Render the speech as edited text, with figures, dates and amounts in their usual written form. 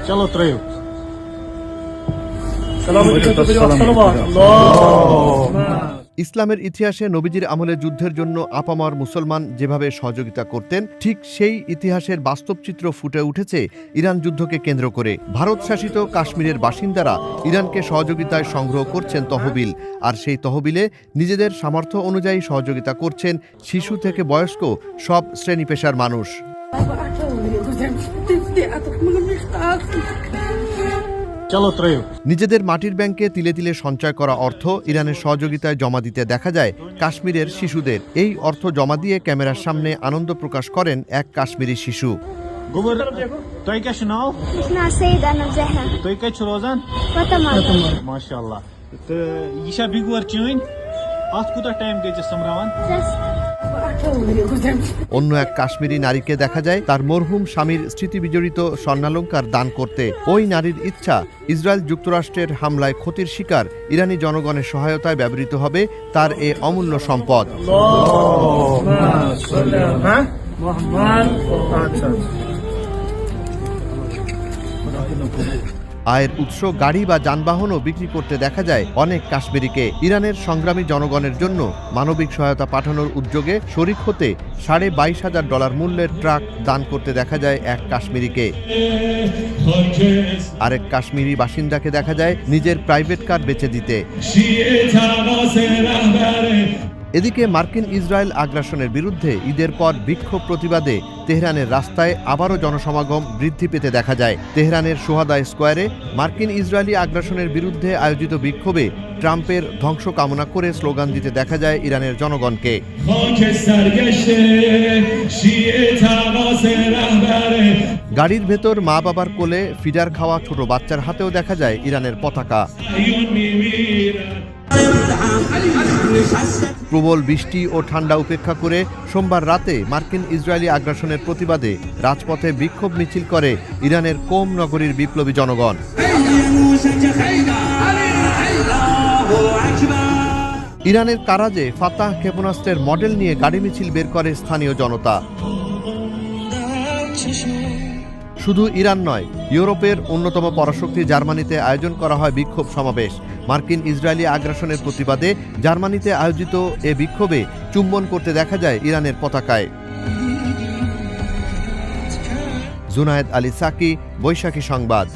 चलो त्रयो ইসলামের ইতিহাসে নবীজির আমলে যুদ্ধের জন্য আপামর মুসলমান যেভাবে সহযোগিতা করতেন, ঠিক সেই ইতিহাসের বাস্তব চিত্র ফুটে উঠেছে ইরান যুদ্ধকে কেন্দ্র করে। ভারত শাসিত কাশ্মীরের বাসিন্দারা ইরানকে সহযোগিতায় সংগ্রহ করছেন তহবিল, আর সেই তহবিলে নিজেদের সামর্থ্য অনুযায়ী সহযোগিতা করছেন শিশু থেকে বয়স্ক সব শ্রেণী পেশার মানুষ। चलो त्रयो নিজেদের মাটির ব্যাংকে তিলে তিলে সঞ্চয় করা অর্থ ইরানের সহযোগিতায় জমা দিতে দেখা যায় কাশ্মীরের শিশুদের। এই অর্থ জমা দিয়ে ক্যামেরার সামনে আনন্দ প্রকাশ করেন এক কাশ্মীরি শিশু। गुबर तोय क्या सुनाओ اسمها سيدة أنا زهرة तोय क्या रोजान وتمام माशाल्लाह तो ये शा बिगुर चैन आत कुता टाइम गए समरावन অন্য এক কাশ্মীরি নারীকে দেখা যায় তার মরহুম স্বামীর স্মৃতি বিজড়িত স্বর্ণালংকার দান করতে। ওই নারীর ইচ্ছা, ইসরায়েল যুক্তরাষ্ট্রের হামলায় ক্ষতির শিকার ইরানি জনগণের সহায়তায় ব্যবহৃত হবে তার এ অমূল্য সম্পদ। আয়ের উৎস গাড়ি বা যানবাহনও বিক্রি করতে দেখা যায় অনেক কাশ্মীরিকে। ইরানের সংগ্রামী জনগণের জন্য মানবিক সহায়তা পাঠানোর উদ্যোগে শরিক হতে $22,500 মূল্যের ট্রাক দান করতে দেখা যায় এক কাশ্মীরিকে। আরেক কাশ্মীরি বাসিন্দাকে দেখা যায় নিজের প্রাইভেট কার বেচে দিতে। এদিকে মার্কিন ইসরায়েল আগ্রাসনের বিরুদ্ধে ঈদের পর বিক্ষোভ প্রতিবাদে তেহরানের রাস্তায় আবারও জনসমাগম বৃদ্ধি পেতে দেখা যায়। তেহরানের সোহাদা স্কোয়ারে মার্কিন ইসরায়েলি আগ্রাসনের বিরুদ্ধে আয়োজিত বিক্ষোভে ট্রাম্পের ধ্বংস কামনা করে স্লোগান দিতে দেখা যায় ইরানের জনগণকে। গাড়ির ভেতর মা বাবার কোলে ফিডার খাওয়া ছোট বাচ্চার হাতেও দেখা যায় ইরানের পতাকা। প্রবল বৃষ্টি ও ঠান্ডা উপেক্ষা করে সোমবার রাতে মার্কিন ইসরায়েলি আগ্রাসনের প্রতিবাদে রাজপথে বিক্ষোভ মিছিল করে ইরানের কোম নগরীর বিপ্লবী জনগণ। ইরানের কারাজে ফাতাহ ক্ষেপণাস্ত্রের মডেল নিয়ে গাড়ি মিছিল বের করে স্থানীয় জনতা। শুধু ইরান নয়, ইউরোপের অন্যতম পরাশক্তি জার্মানিতে আয়োজন করা হয় বিক্ষোভ সমাবেশ। মার্কিন ইসরায়েলি আগ্রাসনের প্রতিবাদে জার্মানিতে আয়োজিত এ বিক্ষোভে চুম্বন করতে দেখা যায় ইরানের পতাকায়। জুনায়েদ আলী সাকি, বৈশাখী সংবাদ।